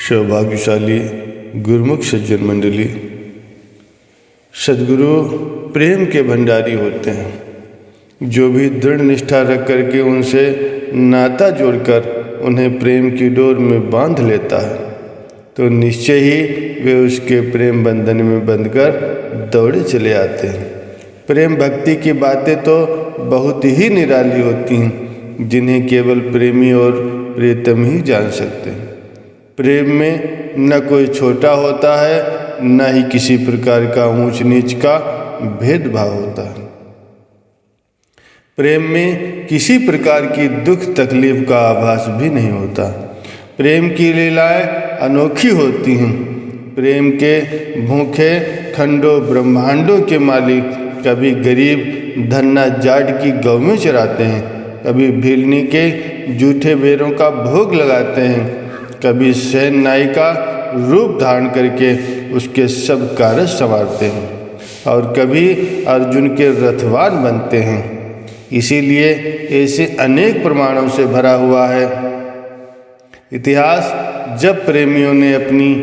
सौभाग्यशाली गुरुमुख सज्जन मंडली, सद्गुरु प्रेम के भंडारी होते हैं। जो भी दृढ़ निष्ठा रख करके उनसे नाता जोड़कर उन्हें प्रेम की डोर में बांध लेता है तो निश्चय ही वे उसके प्रेम बंधन में बंधकर दौड़े चले आते हैं। प्रेम भक्ति की बातें तो बहुत ही निराली होती हैं, जिन्हें केवल प्रेमी और प्रियतम ही जान सकते हैं। प्रेम में न कोई छोटा होता है, न ही किसी प्रकार का ऊंच नीच का भेदभाव होता है। प्रेम में किसी प्रकार की दुख तकलीफ का आभास भी नहीं होता। प्रेम की लीलाएं अनोखी होती हैं। प्रेम के भूखे खंडों ब्रह्मांडों के मालिक कभी गरीब धन्ना जाट की गौ में चराते हैं, कभी भीलनी के जूठे बेरों का भोग लगाते हैं, कभी सैन नाई का रूप धारण करके उसके सब कार्य संवारते हैं और कभी अर्जुन के रथवान बनते हैं। इसीलिए ऐसे अनेक प्रमाणों से भरा हुआ है इतिहास, जब प्रेमियों ने अपनी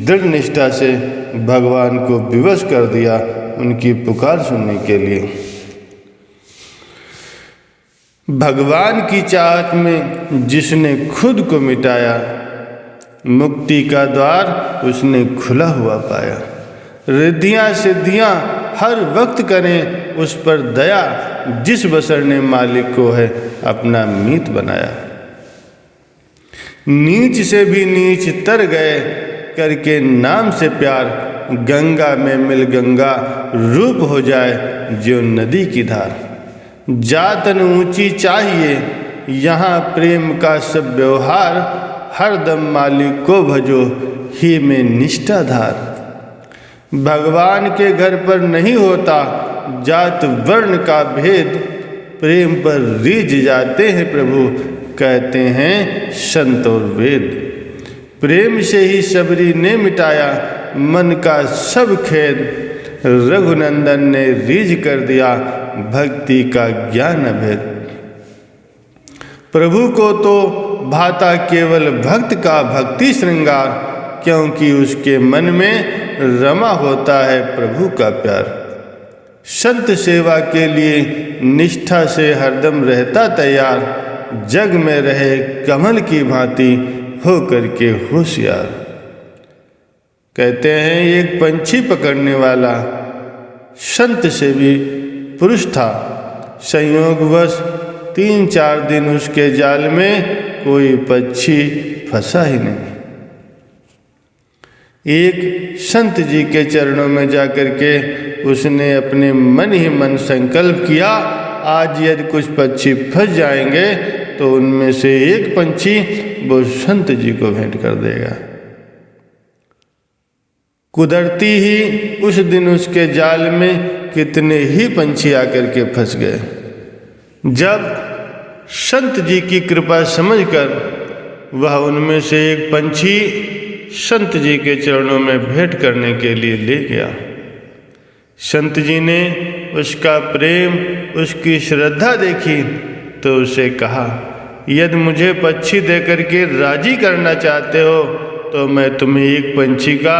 दृढ़ निष्ठा से भगवान को विवश कर दिया उनकी पुकार सुनने के लिए। भगवान की चाहत में जिसने खुद को मिटाया, मुक्ति का द्वार उसने खुला हुआ पाया। रिद्धियाँ सिद्धियाँ हर वक्त करें उस पर दया, जिस बसर ने मालिक को है अपना मीत बनाया। नीच से भी नीच तर गए करके नाम से प्यार, गंगा में मिल गंगा रूप हो जाए जो नदी की धार। जातन ऊंची चाहिए यहाँ प्रेम का सब व्यवहार, हर दम मालिक को भजो ही में निष्ठाधार। भगवान के घर पर नहीं होता जात वर्ण का भेद, प्रेम पर रीझ जाते हैं प्रभु कहते हैं संत और वेद। प्रेम से ही सबरी ने मिटाया मन का सब खेद, रघुनंदन ने रीझ कर दिया भक्ति का ज्ञान भेद। प्रभु को तो भाता केवल भक्त का भक्ति श्रृंगार, क्योंकि उसके मन में रमा होता है प्रभु का प्यार। संत सेवा के लिए निष्ठा से हरदम रहता तैयार, जग में रहे कमल की भांति हो करके होशियार। कहते हैं एक पंछी पकड़ने वाला संत से भी पुरुष था, संयोगवश 3-4 दिन उसके जाल में कोई पक्षी फंसा ही नहीं। एक संत जी के चरणों में जाकर के उसने अपने मन ही मन संकल्प किया, आज यदि कुछ पक्षी फंस जाएंगे तो उनमें से एक पंछी वो संत जी को भेंट कर देगा। कुदरती ही उस दिन उसके जाल में कितने ही पंछी आकर के फंस गए। जब संत जी की कृपा समझकर वह उनमें से एक पंछी संत जी के चरणों में भेंट करने के लिए ले गया। संत जी ने उसका प्रेम, उसकी श्रद्धा देखी तो उसे कहा, यदि मुझे पक्षी देकर के राजी करना चाहते हो तो मैं तुम्हें एक पंछी का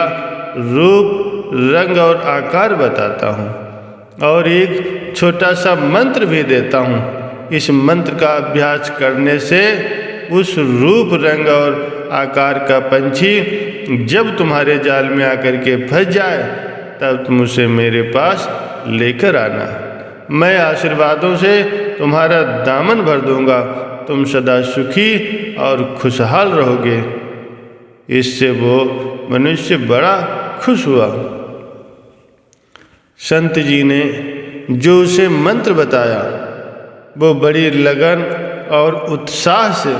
रूप, रंग और आकार बताता हूँ और एक छोटा सा मंत्र भी देता हूँ। इस मंत्र का अभ्यास करने से उस रूप, रंग और आकार का पंछी जब तुम्हारे जाल में आकर के फंस जाए तब तुम उसे मेरे पास लेकर आना। मैं आशीर्वादों से तुम्हारा दामन भर दूंगा, तुम सदा सुखी और खुशहाल रहोगे। इससे वो मनुष्य बड़ा खुश हुआ। संत जी ने जो उसे मंत्र बताया वो बड़ी लगन और उत्साह से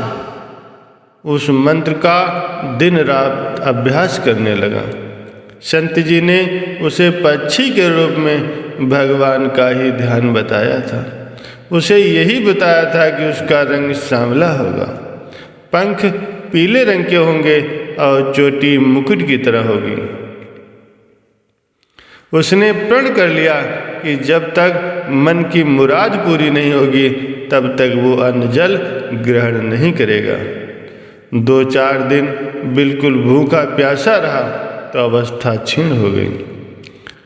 उस मंत्र का दिन रात अभ्यास करने लगा। संत जी ने उसे पक्षी के रूप में भगवान का ही ध्यान बताया था। उसे यही बताया था कि उसका रंग सांवला होगा, पंख पीले रंग के होंगे और चोटी मुकुट की तरह होगी। उसने प्रण कर लिया कि जब तक मन की मुराद पूरी नहीं होगी तब तक वो अन्न जल ग्रहण नहीं करेगा। 2-4 दिन बिल्कुल भूखा प्यासा रहा तो अवस्था क्षीण हो गई।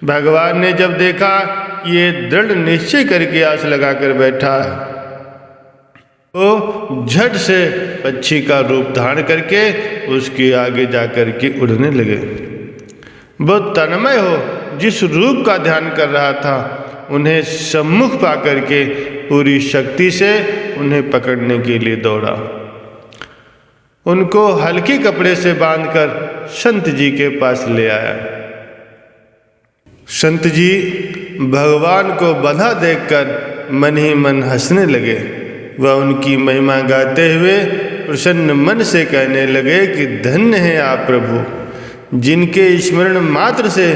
भगवान ने जब देखा कि ये दृढ़ निश्चय करके आस लगाकर बैठा है, तो झट से पक्षी का रूप धारण करके उसके आगे जाकर के उड़ने लगे। वो तन्मय हो जिस रूप का ध्यान कर रहा था, उन्हें सम्मुख पा करके पूरी शक्ति से उन्हें पकड़ने के लिए दौड़ा। उनको हल्के कपड़े से बांधकर संत जी के पास ले आया। संत जी भगवान को बंधा देखकर मन ही मन हंसने लगे। वह उनकी महिमा गाते हुए प्रसन्न मन से कहने लगे कि धन्य है आप प्रभु, जिनके स्मरण मात्र से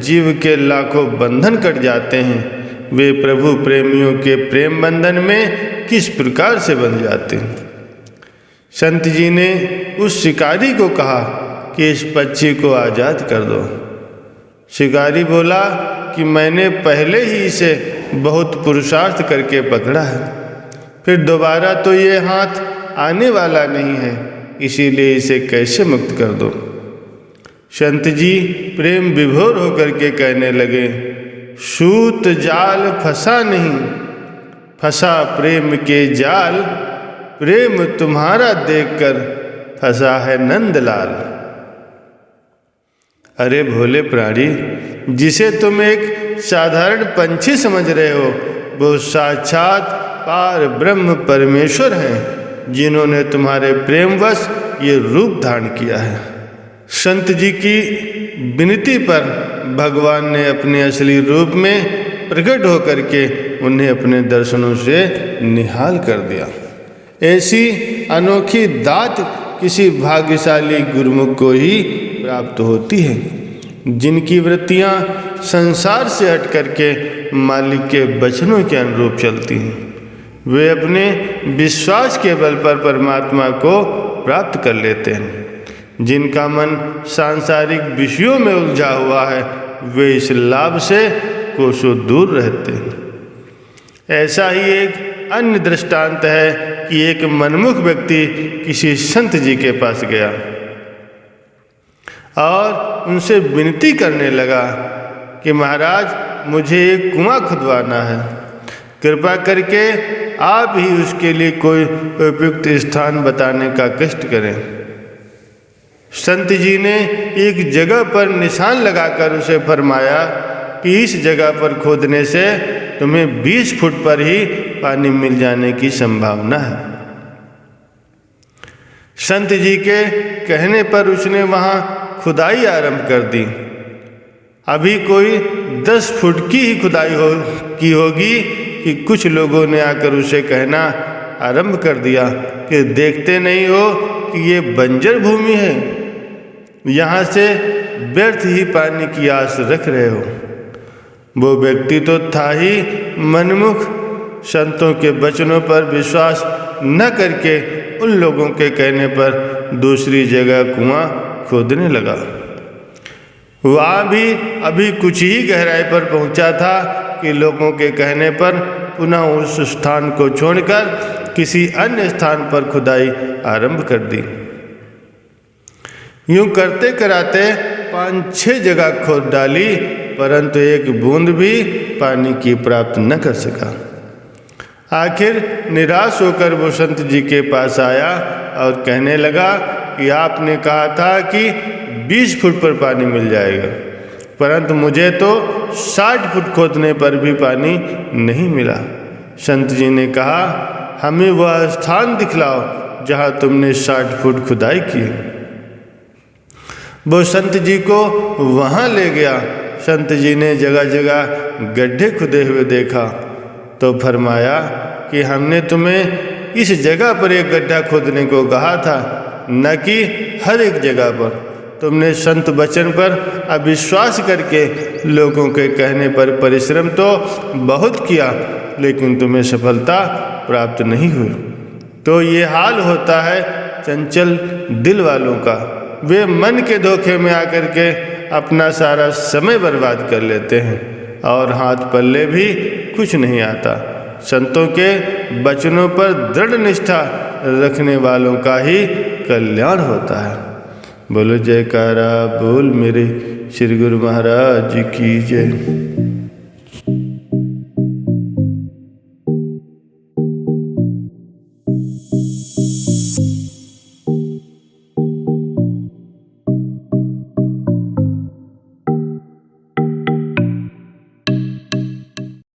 जीव के लाखों बंधन कट जाते हैं, वे प्रभु प्रेमियों के प्रेम बंधन में किस प्रकार से बंध जाते हैं। संत जी ने उस शिकारी को कहा कि इस पक्षी को आज़ाद कर दो। शिकारी बोला कि मैंने पहले ही इसे बहुत पुरुषार्थ करके पकड़ा है, फिर दोबारा तो ये हाथ आने वाला नहीं है, इसीलिए इसे कैसे मुक्त कर दो। संत जी प्रेम विभोर होकर के कहने लगे, सूत जाल फंसा नहीं, फंसा प्रेम के जाल, प्रेम तुम्हारा देखकर फंसा है नंदलाल। अरे भोले प्राणी, जिसे तुम एक साधारण पंछी समझ रहे हो, वो साक्षात पार ब्रह्म परमेश्वर हैं, जिन्होंने तुम्हारे प्रेमवश ये रूप धारण किया है। संत जी की विनती पर भगवान ने अपने असली रूप में प्रकट होकर के उन्हें अपने दर्शनों से निहाल कर दिया। ऐसी अनोखी दात किसी भाग्यशाली गुरुमुख को ही प्राप्त होती है, जिनकी वृत्तियां संसार से हट करके मालिक के वचनों के अनुरूप चलती हैं। वे अपने विश्वास के बल पर परमात्मा को प्राप्त कर लेते हैं। जिनका मन सांसारिक विषयों में उलझा हुआ है, वे इस लाभ से कोसों दूर रहते हैं। ऐसा ही एक अन्य दृष्टांत है कि एक मनमुख व्यक्ति किसी संत जी के पास गया और उनसे विनती करने लगा कि महाराज, मुझे एक कुआं खुदवाना है, कृपा करके आप ही उसके लिए कोई उपयुक्त स्थान बताने का कष्ट करें। संत जी ने एक जगह पर निशान लगाकर उसे फरमाया कि इस जगह पर खोदने से तुम्हें 20 फुट पर ही पानी मिल जाने की संभावना है। संत जी के कहने पर उसने वहां खुदाई आरंभ कर दी। अभी कोई 10 फुट की ही खुदाई की होगी कि कुछ लोगों ने आकर उसे कहना आरंभ कर दिया कि देखते नहीं हो कि ये बंजर भूमि है, यहाँ से व्यर्थ ही पानी की आस रख रहे हो। वो व्यक्ति तो था ही मनमुख, संतों के वचनों पर विश्वास न करके उन लोगों के कहने पर दूसरी जगह कुआं खोदने लगा। वहाँ भी अभी कुछ ही गहराई पर पहुँचा था कि लोगों के कहने पर पुनः उस स्थान को छोड़कर किसी अन्य स्थान पर खुदाई आरंभ कर दी। यूं करते कराते 5-6 जगह खोद डाली, परंतु एक बूंद भी पानी की प्राप्त न कर सका। आखिर निराश होकर वो संत जी के पास आया और कहने लगा कि आपने कहा था कि 20 फुट पर पानी मिल जाएगा, परंतु मुझे तो 60 फुट खोदने पर भी पानी नहीं मिला। संत जी ने कहा, हमें वह स्थान दिखलाओ जहाँ तुमने 60 फुट खुदाई की। वो संत जी को वहाँ ले गया। संत जी ने जगह जगह गड्ढे खुदे हुए देखा तो फरमाया कि हमने तुम्हें इस जगह पर एक गड्ढा खोदने को कहा था, न कि हर एक जगह पर। तुमने संत वचन पर अविश्वास करके लोगों के कहने पर परिश्रम तो बहुत किया, लेकिन तुम्हें सफलता प्राप्त नहीं हुई। तो ये हाल होता है चंचल दिल वालों का। वे मन के धोखे में आकर के अपना सारा समय बर्बाद कर लेते हैं और हाथ पल्ले भी कुछ नहीं आता। संतों के वचनों पर दृढ़ निष्ठा रखने वालों का ही कल्याण होता है। बोलो जयकारा बोल मेरे श्री गुरु महाराज की जय।